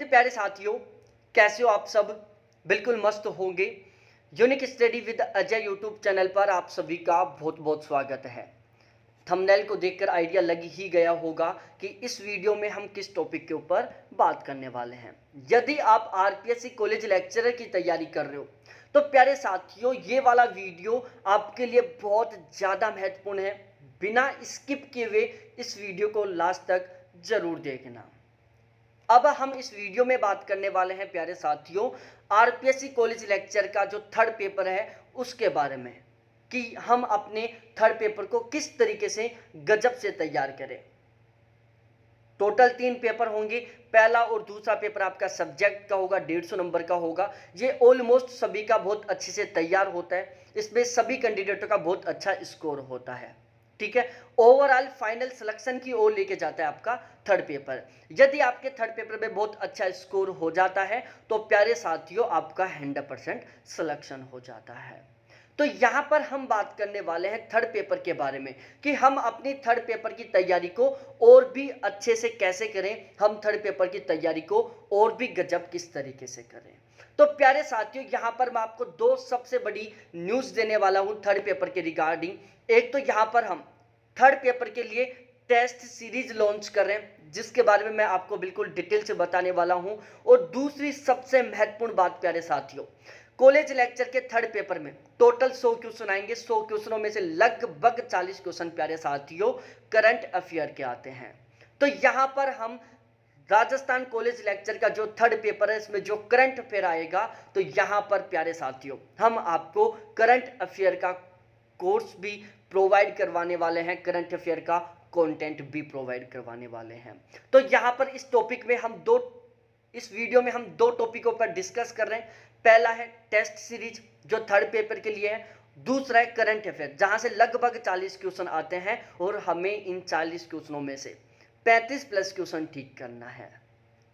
प्यारे साथियों, कैसे हो आप सब? बिल्कुल मस्त होंगे। Unique study with Ajay YouTube channel पर आप सभी का बहुत बहुत स्वागत है। थंबनेल को देखकर आइडिया लग ही गया होगा कि इस वीडियो में हम किस टॉपिक के ऊपर बात करने वाले हैं। यदि आप आरपीएससी कॉलेज लेक्चरर की तैयारी कर रहे हो तो प्यारे साथियों, ये वाला वीडियो आपके लिए बहुत ज़्यादा महत्वपूर्ण है। बिना स्किप किए हुए इस वीडियो को लास्ट तक जरूर देखना। अब हम इस वीडियो में बात करने वाले हैं प्यारे साथियों, आरपीएससी कॉलेज लेक्चर का जो थर्ड पेपर है उसके बारे में, कि हम अपने थर्ड पेपर को किस तरीके से गजब से तैयार करें। टोटल 3 पेपर होंगे। पहला और दूसरा पेपर आपका सब्जेक्ट का होगा, 150 नंबर का होगा। ये ऑलमोस्ट सभी का बहुत अच्छे से तैयार होता है। इसमें सभी कैंडिडेटों का बहुत अच्छा स्कोर होता है। ठीक है, ओवरऑल फाइनल सिलेक्शन की ओर लेके जाता है आपका थर्ड पेपर। यदि आपके थर्ड पेपर में बहुत अच्छा स्कोर हो जाता है तो प्यारे साथियों, आपका 100% सिलेक्शन हो जाता है। तो यहाँ पर हम बात करने वाले हैं थर्ड पेपर के बारे में, कि हम अपनी थर्ड पेपर की तैयारी को और भी अच्छे से कैसे करें, हम थर्ड पेपर की तैयारी को और भी गजब किस तरीके से करें। तो प्यारे साथियों, यहाँ पर मैं आपको दो सबसे बड़ी न्यूज़ देने वाला हूँ थर्ड पेपर के रिगार्डिंग। एक तो यहाँ पर हम थर्ड पेपर के लिए टेस्ट सीरीज लॉन्च कर रहे हैं, जिसके बारे में मैं आपको बिल्कुल डिटेल से बताने वाला हूं। और दूसरी सबसे महत्वपूर्ण बात प्यारे साथियों, कॉलेज लेक्चर के थर्ड पेपर में टोटल 100 क्वेश्चन आएंगे। 100 क्वेश्चनों में से लगभग 40 क्वेश्चन प्यारे साथियों करंट अफेयर के आते हैं। तो यहां पर हम राजस्थान कॉलेज लेक्चर का जो थर्ड पेपर है, इसमें जो करंट अफेयर आएगा, तो यहां पर प्यारे साथियों हम आपको करंट अफेयर का कोर्स भी प्रोवाइड करवाने वाले हैं, करंट अफेयर का कंटेंट भी प्रोवाइड करवाने वाले हैं। तो यहां पर इस वीडियो में हम दो टॉपिकों पर डिस्कस कर रहे हैं। पहला है टेस्ट सीरीज जो थर्ड पेपर के लिए है, दूसरा है करंट अफेयर जहां से लगभग 40 क्वेश्चन आते हैं और हमें इन 40 क्वेश्चनों में से 35 प्लस क्वेश्चन ठीक करना है।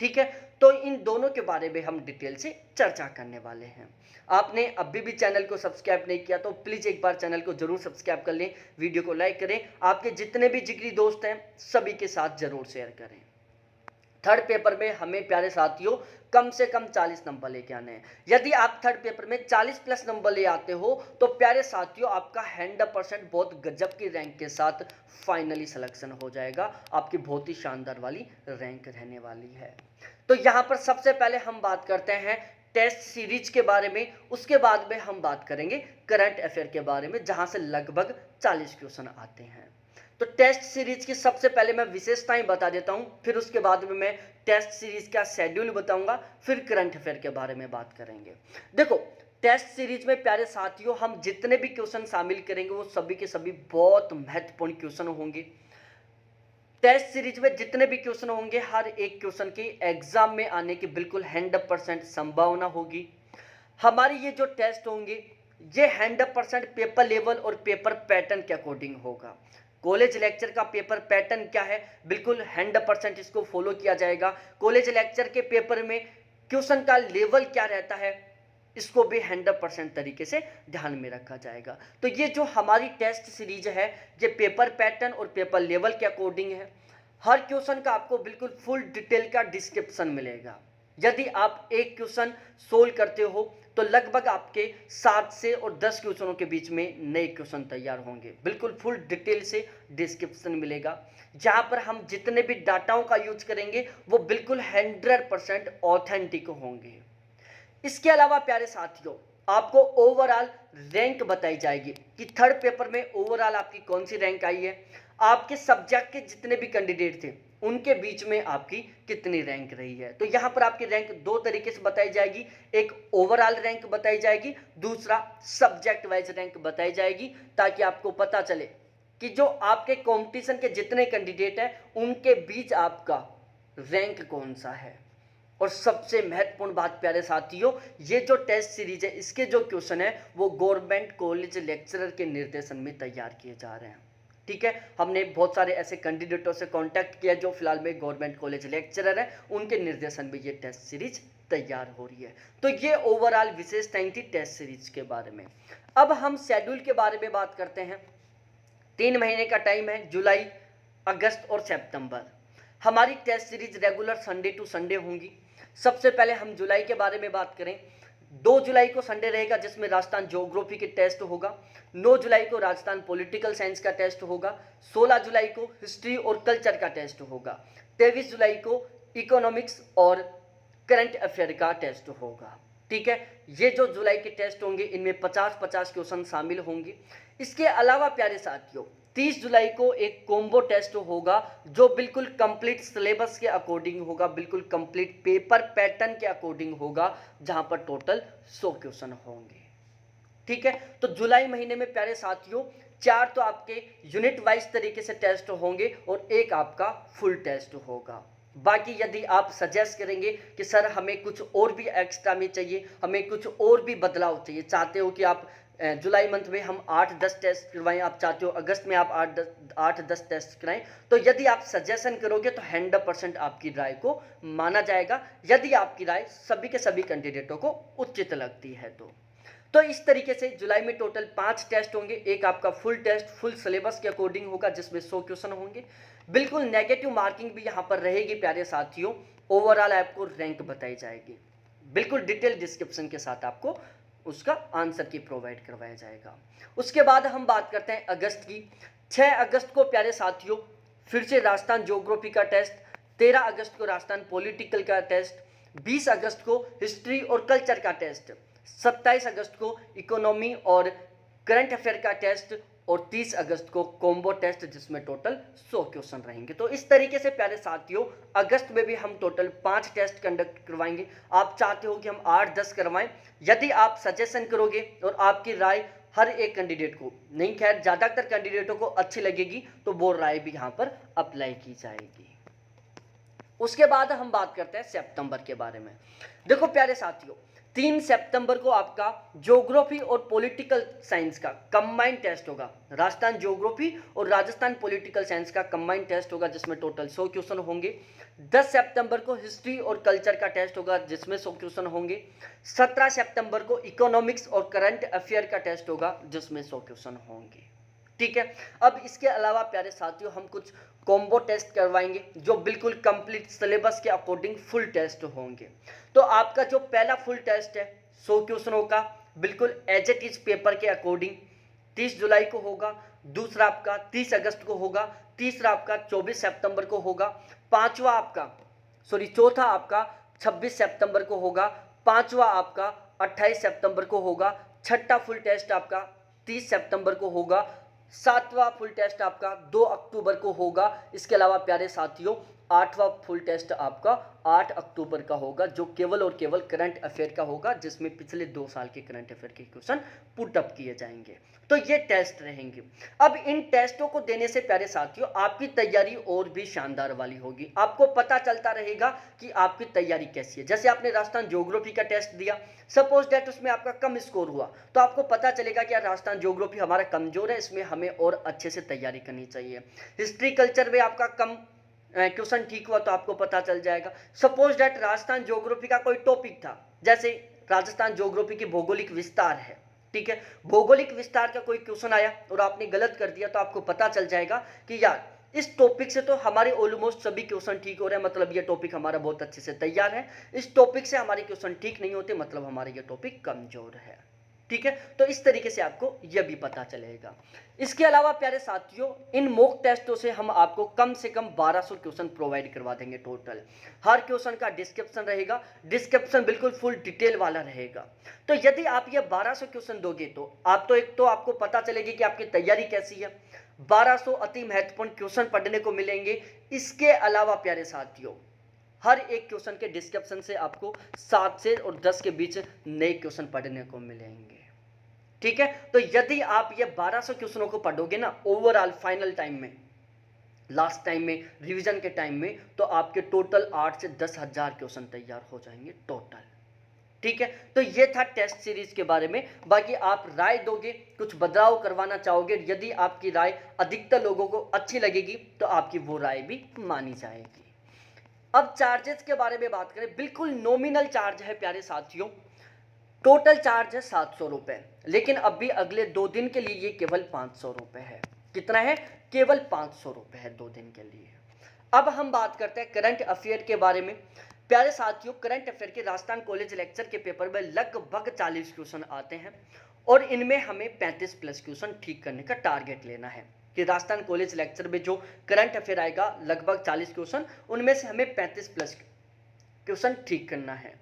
ठीक है, तो इन दोनों के बारे में हम डिटेल से चर्चा करने वाले हैं। आपने अभी भी चैनल को सब्सक्राइब नहीं किया तो प्लीज़ एक बार चैनल को जरूर सब्सक्राइब कर लें, वीडियो को लाइक करें, आपके जितने भी जिगरी दोस्त हैं सभी के साथ जरूर शेयर करें। थर्ड पेपर में हमें प्यारे साथियों कम से कम 40 नंबर लेके आने हैं। यदि आप थर्ड पेपर में 40 प्लस नंबर ले आते हो तो प्यारे साथियों आपका 100% बहुत गजब की रैंक के साथ फाइनली सिलेक्शन हो जाएगा। आपकी बहुत ही शानदार वाली रैंक रहने वाली है। तो यहाँ पर सबसे पहले हम बात करते हैं टेस्ट सीरीज के बारे में, उसके बाद में हम बात करेंगे करंट अफेयर के बारे में जहाँ से लगभग 40 क्वेश्चन आते हैं। तो टेस्ट सीरीज की सबसे पहले मैं विशेषताएं बता देता हूं, फिर उसके बाद में मैं टेस्ट सीरीज का शेड्यूल बताऊंगा, फिर करंट अफेयर के बारे में बात करेंगे। देखो, टेस्ट सीरीज में प्यारे साथियों हम जितने भी क्वेश्चन शामिल करेंगे वो सभी के सभी बहुत महत्वपूर्ण क्वेश्चन होंगे। टेस्ट सीरीज में जितने भी क्वेश्चन होंगे, हर एक क्वेश्चन की एग्जाम में आने की बिल्कुल 100% संभावना होगी। हमारी ये जो टेस्ट होंगे ये 100% पेपर लेवल और पेपर पैटर्न के अकॉर्डिंग होगा। कॉलेज लेक्चर का पेपर पैटर्न क्या है, बिल्कुल 100% इसको फॉलो किया जाएगा। कॉलेज लेक्चर के पेपर में क्वेश्चन का लेवल क्या रहता है, इसको भी 100% तरीके से ध्यान में रखा जाएगा। तो ये जो हमारी टेस्ट सीरीज है ये पेपर पैटर्न और पेपर लेवल के अकॉर्डिंग है। हर क्वेश्चन का आपको बिल्कुल फुल डिटेल का डिस्क्रिप्शन मिलेगा। यदि आप एक क्वेश्चन सोल्व करते हो तो लगभग आपके 7 से और 10 क्वेश्चनों के बीच में नए क्वेश्चन तैयार होंगे। बिल्कुल फुल डिटेल से डिस्क्रिप्शन मिलेगा, जहां पर हम जितने भी डाटाओं का यूज करेंगे वो बिल्कुल 100% ऑथेंटिक होंगे। इसके अलावा प्यारे साथियों आपको ओवरऑल रैंक बताई जाएगी कि थर्ड पेपर में ओवरऑल आपकी कौन सी रैंक आई है, आपके सब्जेक्ट के जितने भी कैंडिडेट थे उनके बीच में आपकी कितनी रैंक रही है। तो यहाँ पर आपकी रैंक दो तरीके से बताई जाएगी, एक ओवरऑल रैंक बताई जाएगी, दूसरा सब्जेक्ट वाइज रैंक बताई जाएगी, ताकि आपको पता चले कि जो आपके कंपटीशन के जितने कैंडिडेट हैं उनके बीच आपका रैंक कौन सा है। और सबसे महत्वपूर्ण बात प्यारे साथियों, ये जो टेस्ट सीरीज है इसके जो क्वेश्चन है वो गवर्नमेंट कॉलेज लेक्चरर के निर्देशन में तैयार किए जा रहे हैं। ठीक है, हमने बहुत सारे ऐसे कैंडिडेटों से कांटेक्ट किया जो फिलहाल में गवर्नमेंट कॉलेज लेक्चरर है, उनके निर्देशन में ये टेस्ट सीरीज तैयार हो रही है। तो ये ओवरऑल विशेषताएं थी टेस्ट सीरीज के बारे में। अब हम शेड्यूल के बारे में बात करते हैं। 3 महीने का टाइम है, जुलाई, अगस्त और सितंबर। हमारी test series regular Sunday to Sunday होंगी। सबसे पहले हम जुलाई के बारे में बात करें, 2 जुलाई को संडे रहेगा जिसमें राजस्थान ज्योग्राफी के टेस्ट होगा, 9 जुलाई को राजस्थान पॉलिटिकल साइंस का टेस्ट होगा, 16 जुलाई को हिस्ट्री और कल्चर का टेस्ट होगा, 23 जुलाई को इकोनॉमिक्स और करंट अफेयर का टेस्ट होगा। ठीक है, ये जो जुलाई के टेस्ट होंगे इनमें 50-50 क्वेश्चन शामिल होंगे। इसके अलावा प्यारे साथियों 30 जुलाई को एक कॉम्बो टेस्ट होगा जो बिल्कुल कंप्लीट सिलेबस के अकॉर्डिंग होगा, बिल्कुल कंप्लीट पेपर पैटर्न के अकॉर्डिंग होगा, जहां पर टोटल 100 क्वेश्चन होंगे। ठीक है, तो जुलाई महीने में प्यारे साथियों 4 तो आपके यूनिट वाइज तरीके से टेस्ट होंगे और एक आपका फुल टेस्ट होगा। बाकी यदि आप सजेस्ट करेंगे कि सर हमें कुछ और भी एक्स्ट्रा में चाहिए, हमें कुछ और भी बदलाव चाहिए, चाहते हो कि आप जुलाई मंथ में हम 8-10 टेस्ट करवाएं, आप चाहते हो अगस्त में आप 8-10 टेस्ट कराएं, तो यदि आप सजेशन करोगे तो 100% आपकी राय को माना जाएगा, यदि आपकी राय सभी के सभी कैंडिडेटों को उचित लगती है तो इस तरीके से जुलाई में टोटल 5 टेस्ट होंगे। एक आपका फुल टेस्ट फुल सिलेबस के अकॉर्डिंग होगा जिसमें 100 क्वेश्चन होंगे। बिल्कुल नेगेटिव मार्किंग भी यहाँ पर रहेगी प्यारे साथियों। ओवरऑल आपको रैंक बताई जाएगी, बिल्कुल डिटेल डिस्क्रिप्शन के साथ आपको उसका आंसर की प्रोवाइड करवाया जाएगा। उसके बाद हम बात करते हैं अगस्त की। 6 अगस्त को प्यारे साथियों फिर से राजस्थान ज्योग्राफी का टेस्ट, 13 अगस्त को राजस्थान पॉलिटिकल का टेस्ट, 20 अगस्त को हिस्ट्री और कल्चर का टेस्ट, 27 अगस्त को इकोनॉमी और करंट अफेयर का टेस्ट और 30 अगस्त को कॉम्बो टेस्ट जिसमें टोटल 100 क्वेश्चन रहेंगे। तो इस तरीके से प्यारे साथियों अगस्त में भी हम टोटल 5 टेस्ट कंडक्ट करवाएंगे। आप चाहते हो कि हम 8-10 करवाएं, यदि आप सजेशन करोगे और आपकी राय हर एक कैंडिडेट को नहीं, खैर ज़्यादातर कैंडिडेटों को अच्छी लगेगी तो वो राय भी यहाँ पर अप्लाई की जाएगी। उसके बाद हम बात करते हैं सितंबर के बारे में। देखो प्यारे साथियों 3 सितंबर को आपका ज्योग्राफी और पॉलिटिकल साइंस का कंबाइंड टेस्ट होगा। राजस्थान ज्योग्राफी और राजस्थान पॉलिटिकल साइंस का कंबाइंड टेस्ट होगा जिसमें टोटल 100 क्वेश्चन होंगे। 10 सितंबर को हिस्ट्री और कल्चर का टेस्ट होगा जिसमें 100 क्वेश्चन होंगे। 17 सितंबर को इकोनॉमिक्स और करंट अफेयर का टेस्ट होगा जिसमें 100 क्वेश्चन होंगे। ठीक है, अब इसके अलावा प्यारे साथियों हम कुछ कॉम्बो टेस्ट करवाएंगे जो बिल्कुल कंप्लीट सिलेबस के अकॉर्डिंग फुल टेस्ट होंगे। तो आपका जो पहला फुल टेस्ट है 100 क्वेश्चनों का बिल्कुल एज इट इज पेपर के अकॉर्डिंग 30 जुलाई को होगा। दूसरा आपका 30 अगस्त को होगा। तीसरा आपका 24 सितंबर को होगा। चौथा आपका 26 सितंबर को होगा। पांचवा आपका 28 सितंबर को होगा। छठा फुल टेस्ट आपका 30 सितंबर को होगा। सातवां फुल टेस्ट आपका 2 अक्टूबर को होगा। इसके अलावा प्यारे साथियों 8वां फुल टेस्ट आपका 8 अक्टूबर का होगा जो केवल और केवल करंट अफेयर का होगा जिसमें पिछले 2 साल के करंट अफेयर के क्वेश्चन पुट अप किए जाएंगे। तो ये टेस्ट रहेंगे। अब इन टेस्टों को देने से प्यारे साथियों आपकी तैयारी और भी शानदार वाली होगी। आपको पता चलता रहेगा कि आपकी तैयारी कैसी है। जैसे आपने राजस्थान ज्योग्राफी का टेस्ट दिया, सपोज दैट उसमें आपका कम स्कोर हुआ तो आपको पता चलेगा कि यार राजस्थान ज्योग्राफी हमारा कमजोर है, इसमें हमें और अच्छे से तैयारी करनी चाहिए। हिस्ट्री कल्चर में आपका कम क्वेश्चन ठीक हुआ तो आपको पता चल जाएगा। सपोज दैट राजस्थान ज्योग्राफी का कोई टॉपिक था, जैसे राजस्थान ज्योग्राफी की भौगोलिक विस्तार है, ठीक है, भौगोलिक विस्तार का कोई क्वेश्चन आया और आपने गलत कर दिया तो आपको पता चल जाएगा कि यार इस टॉपिक से तो हमारे ऑलमोस्ट सभी क्वेश्चन ठीक हो रहे हैं, मतलब ये टॉपिक हमारा बहुत अच्छे से तैयार है। इस टॉपिक से हमारे क्वेश्चन ठीक नहीं होते, मतलब हमारा ये टॉपिक कमजोर है। ठीक है, तो इस तरीके से आपको यह भी पता चलेगा। इसके अलावा प्यारे साथियों इन मॉक टेस्टों से हम आपको कम से कम 1200 क्वेश्चन प्रोवाइड करवा देंगे टोटल। हर क्वेश्चन का डिस्क्रिप्शन रहेगा, डिस्क्रिप्शन बिल्कुल फुल डिटेल वाला रहेगा। तो यदि आप ये 1200 क्वेश्चन दोगे तो आप तो एक तो आपको पता चलेगी कि आपकी तैयारी कैसी है। 1200 अति महत्वपूर्ण क्वेश्चन पढ़ने को मिलेंगे। इसके अलावा प्यारे साथियों हर एक क्वेश्चन के डिस्क्रिप्शन से आपको 7 से और 10 के बीच नए क्वेश्चन पढ़ने को मिलेंगे। ठीक है, तो यदि आप ये 1200 क्वेश्चनों को पढ़ोगे ना ओवरऑल फाइनल टाइम में, लास्ट टाइम में, रिवीजन के टाइम में, तो आपके टोटल 8 से 10,000 क्वेश्चन तैयार हो जाएंगे टोटल। ठीक है, तो ये था टेस्ट सीरीज के बारे में। बाकी आप राय दोगे, कुछ बदलाव करवाना चाहोगे, यदि आपकी राय अधिकतर लोगों को अच्छी लगेगी तो आपकी वो राय भी मानी जाएगी। अब चार्जेस के बारे में बात करें, बिल्कुल नॉमिनल चार्ज है प्यारे साथियों। टोटल चार्ज है 700 रुपये, लेकिन अभी अगले 2 दिन के लिए ये केवल 500 रुपये है। कितना है? केवल 500 रुपये है 2 दिन के लिए। अब हम बात करते हैं करंट अफेयर के बारे में। प्यारे साथियों, करंट अफेयर के राजस्थान कॉलेज लेक्चर के पेपर में लगभग 40 क्वेश्चन आते हैं और इनमें हमें 35 प्लस क्वेश्चन ठीक करने का टारगेट लेना है कि राजस्थान कॉलेज लेक्चर में जो करंट अफेयर आएगा लगभग 40 क्वेश्चन, उनमें से हमें 35 प्लस क्वेश्चन ठीक करना है।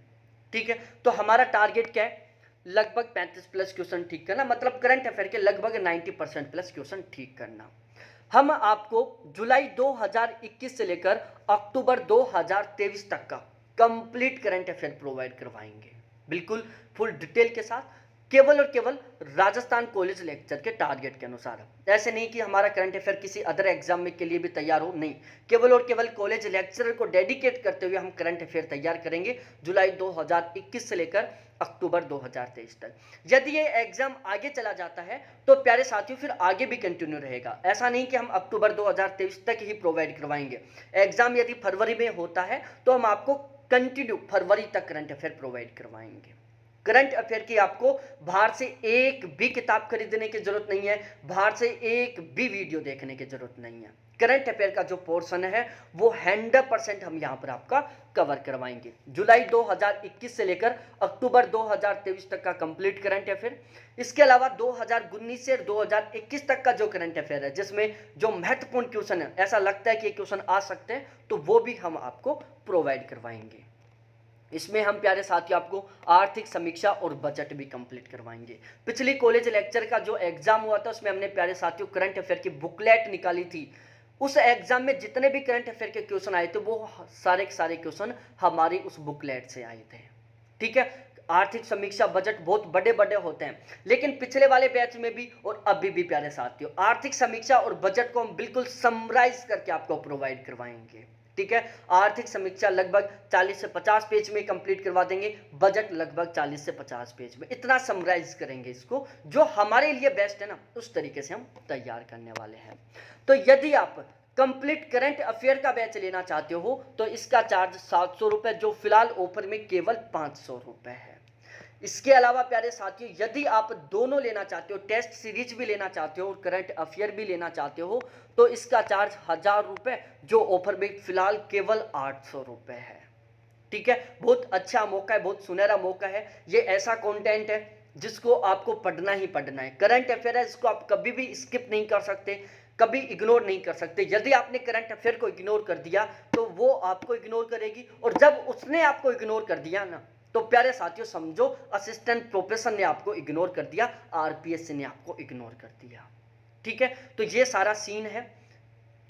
ठीक है, तो हमारा टारगेट क्या है? लगभग 35 प्लस क्वेश्चन ठीक करना, मतलब करंट अफेयर के लगभग 90% प्लस क्वेश्चन ठीक करना। हम आपको जुलाई 2021 से लेकर अक्टूबर 2023 तक का कंप्लीट करंट अफेयर प्रोवाइड करवाएंगे, बिल्कुल फुल डिटेल के साथ, केवल और केवल राजस्थान कॉलेज लेक्चर के टारगेट के अनुसार। ऐसे नहीं कि हमारा करंट अफेयर किसी अदर एग्जाम में के लिए भी तैयार हो, नहीं, केवल और केवल कॉलेज लेक्चरर को डेडिकेट करते हुए हम करंट अफेयर तैयार करेंगे जुलाई 2021 से लेकर अक्टूबर 2023 तक। यदि ये एग्जाम आगे चला जाता है तो प्यारे साथियों फिर आगे भी कंटिन्यू रहेगा। ऐसा नहीं कि हम अक्टूबर 2023 तक ही प्रोवाइड करवाएंगे। एग्जाम यदि फरवरी में होता है तो हम आपको कंटिन्यू फरवरी तक करंट अफेयर प्रोवाइड करवाएंगे। करंट अफेयर की आपको बाहर से एक भी किताब खरीदने की जरूरत नहीं है, बाहर से एक भी वीडियो देखने की जरूरत नहीं है। करंट अफेयर का जो पोर्शन है वो 100% हम यहां पर आपका कवर करवाएंगे। जुलाई 2021 से लेकर अक्टूबर 2023 तक का कंप्लीट करंट अफेयर, इसके अलावा 2019 से 2021 तक का जो करंट अफेयर है जिसमें जो महत्वपूर्ण क्वेश्चन है, ऐसा लगता है कि ये क्वेश्चन आ सकते हैं, तो वो भी हम आपको प्रोवाइड करवाएंगे। इसमें हम प्यारे साथियों आपको आर्थिक समीक्षा और बजट भी कंप्लीट करवाएंगे। पिछली कॉलेज लेक्चर का जो एग्जाम हुआ था उसमें हमने प्यारे साथियों करंट अफेयर की बुकलेट निकाली थी। उस एग्जाम में जितने भी करंट अफेयर के क्वेश्चन आए थे वो सारे के सारे क्वेश्चन हमारी उस बुकलेट से आए थे। ठीक है, आर्थिक समीक्षा बजट बहुत बड़े बड़े होते हैं, लेकिन पिछले वाले बैच में भी और अभी भी प्यारे साथियों आर्थिक समीक्षा और बजट को हम बिल्कुल समराइज करके आपको प्रोवाइड करवाएंगे। ठीक है, आर्थिक समीक्षा लगभग 40 से 50 पेज में कंप्लीट करवा देंगे, बजट लगभग 40 से 50 पेज में, इतना समराइज करेंगे इसको, जो हमारे लिए बेस्ट है ना, उस तरीके से हम तैयार करने वाले हैं। तो यदि आप कंप्लीट करंट अफेयर का बैच लेना चाहते हो तो इसका चार्ज 700 रुपए, जो फिलहाल ऑफर में केवल 500 रुपए है। इसके अलावा प्यारे साथियों यदि आप दोनों लेना चाहते हो, टेस्ट सीरीज भी लेना चाहते हो और करंट अफेयर भी लेना चाहते हो, तो इसका चार्ज 1000 रुपए, जो ऑफर में फिलहाल केवल 800 रुपए है। ठीक है, बहुत अच्छा मौका है, बहुत सुनहरा मौका है। ये ऐसा कंटेंट है जिसको आपको पढ़ना ही पढ़ना है। करंट अफेयर है, इसको आप कभी भी स्किप नहीं कर सकते, कभी इग्नोर नहीं कर सकते। यदि आपने करंट अफेयर को इग्नोर कर दिया तो वो आपको इग्नोर करेगी, और जब उसने आपको इग्नोर कर दिया ना, तो प्यारे साथियों समझो असिस्टेंट प्रोफेसर ने आपको इग्नोर कर दिया, आरपीएस ने आपको इग्नोर कर दिया। ठीक है, तो ये सारा सीन है।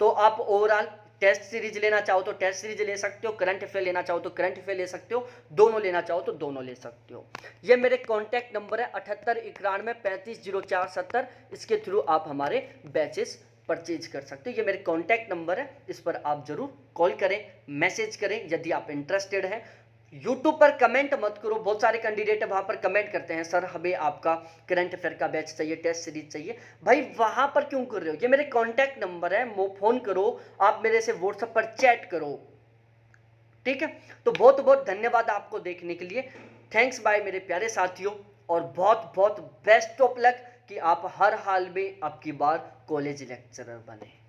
तो आप ओवरऑल टेस्ट सीरीज लेना चाहो तो टेस्ट सीरीज ले सकते हो, करंट अफेयर लेना चाहो तो करंट अफेयर ले सकते हो, दोनों लेना चाहो तो दोनों ले सकते हो। ये मेरे कॉन्टैक्ट नंबर है 7891350470, इसके थ्रू आप हमारे बैचेस परचेज कर सकते हो। ये मेरे कॉन्टैक्ट नंबर है, इस पर आप जरूर कॉल करें, मैसेज करें यदि आप इंटरेस्टेड हैं। यूट्यूब पर कमेंट मत करो, बहुत सारे कैंडिडेट वहां पर कमेंट करते हैं सर हमें आपका करंट अफेयर का बैच चाहिए, टेस्ट सीरीज चाहिए। भाई वहां पर क्यों कर रहे हो? ये मेरे कॉन्टैक्ट नंबर है, फोन करो, आप मेरे से व्हाट्सएप पर चैट करो। ठीक है, तो बहुत बहुत धन्यवाद आपको देखने के लिए। थैंक्स बाय मेरे प्यारे साथियों, और बहुत बहुत बेस्ट ऑफ लक कि आप हर हाल में आपकी बार कॉलेज लेक्चरर बने।